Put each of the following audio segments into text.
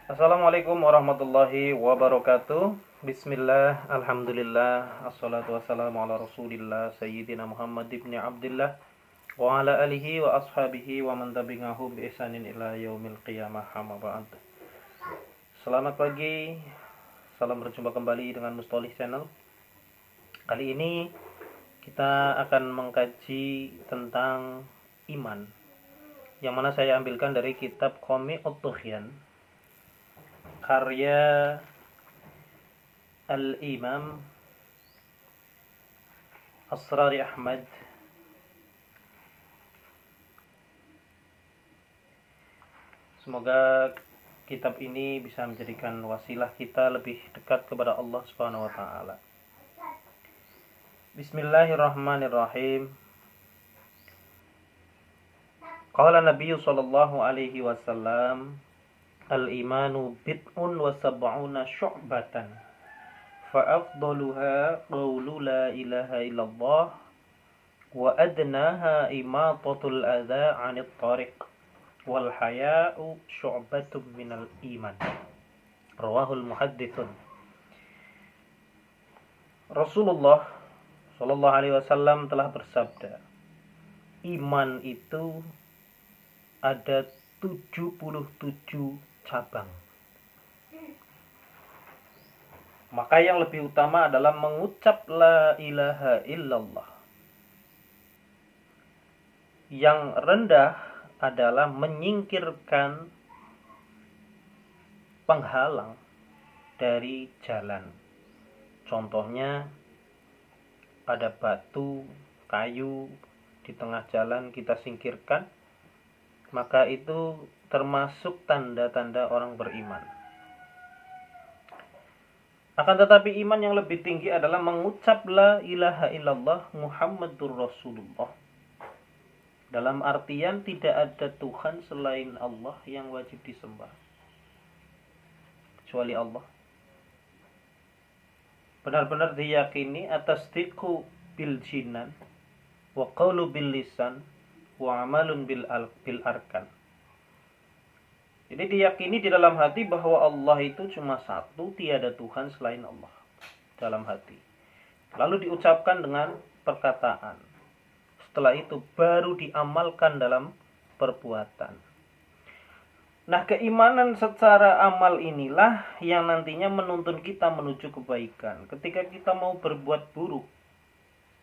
Assalamualaikum warahmatullahi wabarakatuh. Bismillah, alhamdulillah, assalatu wassalamu ala rasulillah Sayyidina Muhammad ibn Abdullah wa ala alihi wa ashabihi wa man tabi'ahu bi ihsanin ila yaumil qiyamah, amma ba'd. Selamat pagi, salam berjumpa kembali dengan Mustolih Channel. Kali ini kita akan mengkaji tentang iman, yang mana saya ambilkan dari kitab Qami Ut-Tughyan, karya Al-Imam Asrari Ahmad. Semoga kitab ini bisa menjadikan wasilah kita lebih dekat kepada Allah Subhanahu wa taala. Bismillahirrahmanirrahim. Qala Nabi sallallahu alaihi wasallam, al-imanu bid'un wa sab'una syu'batan. Fa'afdaluha qawlu la ilaha illallah wa adnaha imatatul adha 'anit tariq wal haya'u syu'batun minal iman. Rawahul muhadditsun. Rasulullah sallallahu alaihi wasallam telah bersabda, iman itu ada 77 cabang. Maka yang lebih utama adalah mengucap la ilaha illallah. Yang rendah adalah menyingkirkan penghalang dari jalan. Contohnya ada batu, kayu di tengah jalan kita singkirkan, maka itu termasuk tanda-tanda orang beriman. Akan tetapi iman yang lebih tinggi adalah mengucap la ilaha illallah Muhammadur Rasulullah. Dalam artian tidak ada Tuhan selain Allah yang wajib disembah kecuali Allah. Benar-benar diyakini atas tasdiqu bil jinan wa qawlu bil lisan wa amalun bil arkan. Jadi diyakini di dalam hati bahwa Allah itu cuma satu, tiada Tuhan selain Allah. Dalam hati. Lalu diucapkan dengan perkataan. Setelah itu baru diamalkan dalam perbuatan. Nah, keimanan secara amal inilah yang nantinya menuntun kita menuju kebaikan. Ketika kita mau berbuat buruk,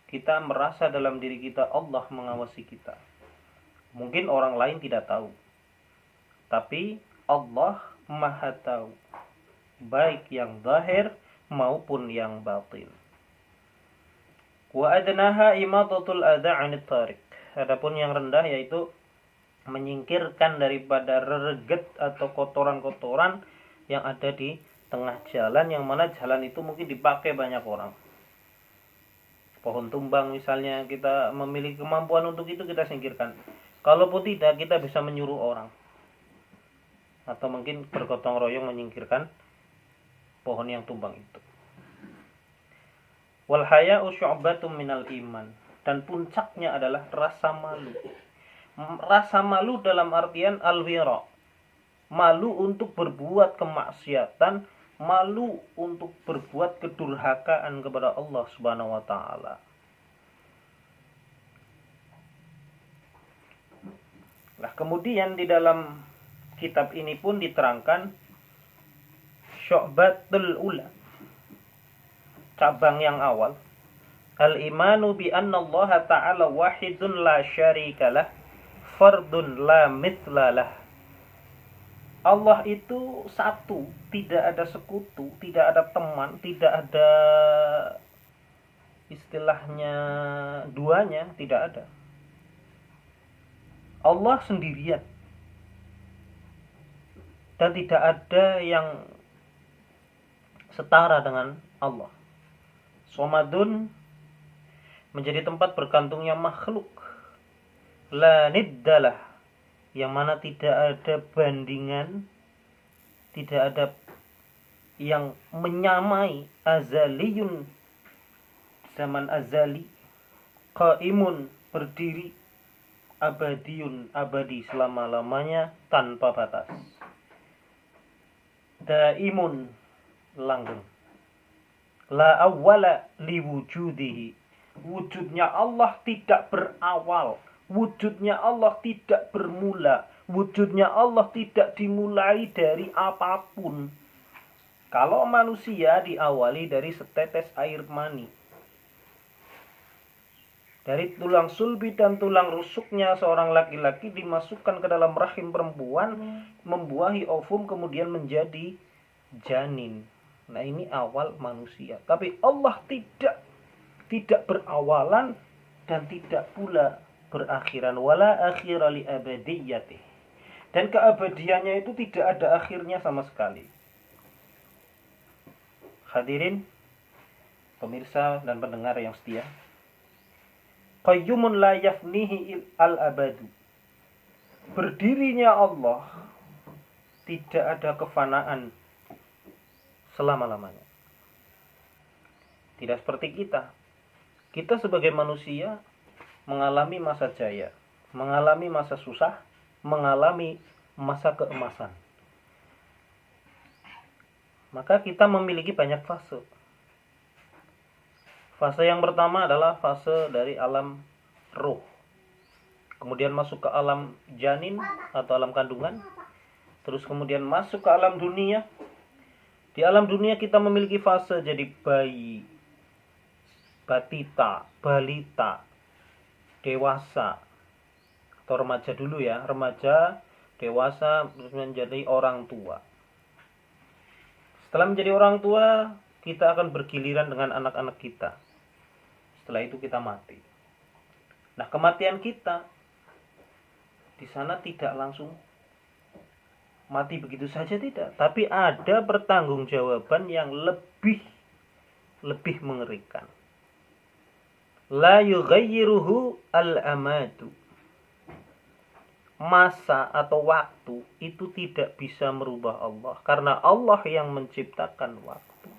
kita merasa dalam diri kita Allah mengawasi kita. Mungkin orang lain tidak tahu, tapi Allah Maha tahu, baik yang zahir maupun yang batin. Wa adnaha imatatul adha 'anit tariq. Adapun yang rendah yaitu menyingkirkan daripada rereget atau kotoran-kotoran yang ada di tengah jalan, yang mana jalan itu mungkin dipakai banyak orang. Pohon tumbang misalnya, kita memiliki kemampuan untuk itu, kita singkirkan. Kalaupun tidak, kita bisa menyuruh orang. Atau mungkin bergotong royong menyingkirkan pohon yang tumbang itu. Wal haya'u syu'batun minal iman. Dan puncaknya adalah rasa malu. Rasa malu dalam artian al-wira. Malu untuk berbuat kemaksiatan, malu untuk berbuat kedurhakaan kepada Allah Subhanahu wa taala. Nah, kemudian di dalam kitab ini pun diterangkan syu'batul ula, cabang yang awal, al-imanu bi anna Allah ta'ala wahidun la syarikalah, fardun la mitlalah. Allah itu satu, tidak ada sekutu, tidak ada teman, tidak ada istilahnya duanya, tidak ada. Allah sendirian. Dan tidak ada yang setara dengan Allah. Somadun, menjadi tempat bergantungnya makhluk. La niddalah, yang mana tidak ada bandingan, tidak ada yang menyamai. Azaliyun, zaman azali. Qaimun, berdiri. Abadiyun, abadi selama-lamanya tanpa batas. daimun, langgeng. La awwala liwujudihi. Wujudnya Allah tidak berawal. Wujudnya Allah tidak bermula. Wujudnya Allah tidak dimulai dari apapun. Kalau manusia diawali dari setetes air mani. Dari tulang sulbi dan tulang rusuknya seorang laki-laki dimasukkan ke dalam rahim perempuan, membuahi ovum, kemudian menjadi janin. Nah, ini awal manusia. Tapi Allah tidak berawalan dan tidak pula berakhiran. Wala akhira li abadiyyatih. Dan keabadiannya itu tidak ada akhirnya sama sekali. Hadirin, pemirsa dan pendengar yang setia. Qayyumun la yafnihi al-abadu. Berdirinya Allah tidak ada kefanaan selama-lamanya. Tidak seperti kita. Kita sebagai manusia mengalami masa jaya, mengalami masa susah, mengalami masa keemasan. Maka kita memiliki banyak fase. Fase yang pertama adalah fase dari alam ruh. Kemudian masuk ke alam janin atau alam kandungan. Terus kemudian masuk ke alam dunia. Di alam dunia kita memiliki fase jadi bayi, batita, balita, dewasa, atau remaja dulu ya, remaja, dewasa, terus menjadi orang tua. Setelah menjadi orang tua, kita akan bergiliran dengan anak-anak kita. Setelah itu kita mati. Nah, kematian kita di sana tidak langsung mati begitu saja, tidak, tapi ada pertanggungjawaban yang lebih mengerikan. La yughayyiruhu al-amatu. Masa atau waktu itu tidak bisa merubah Allah, karena Allah yang menciptakan waktu.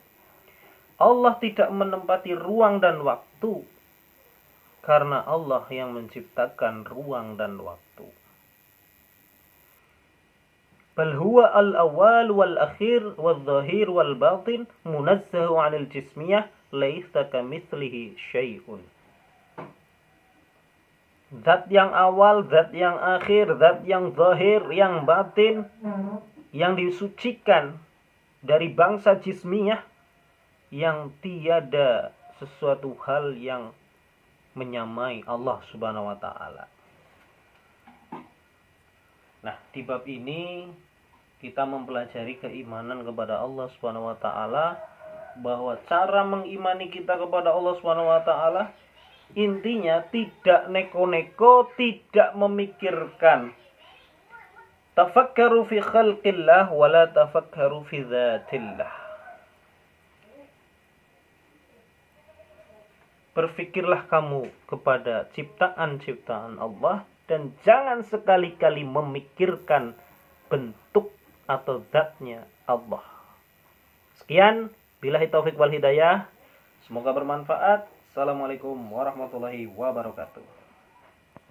Allah tidak menempati ruang dan waktu, karena Allah yang menciptakan ruang dan waktu. Bal huwa al-awwal wal-akhir wal-zahir wal-batin munazzahu 'anil jismiyah laisa kamitslihi syai'un. Zat yang awal, zat yang akhir, zat yang zahir, yang batin, yang disucikan dari bangsa jismiyah, yang tiada sesuatu hal yang menyamai Allah Subhanahu wa taala. Nah, di bab ini kita mempelajari keimanan kepada Allah Subhanahu wa taala, bahwa cara mengimani kita kepada Allah Subhanahu wa taala intinya tidak neko-neko, tidak memikirkan. Tafakkaru fi khalqillah wa la tafakkaru fi dzatillah. Berfikirlah kamu kepada ciptaan-ciptaan Allah dan jangan sekali-kali memikirkan bentuk atau zatnya Allah. Sekian, billahi taufik wal hidayah. Semoga bermanfaat. Assalamualaikum warahmatullahi wabarakatuh.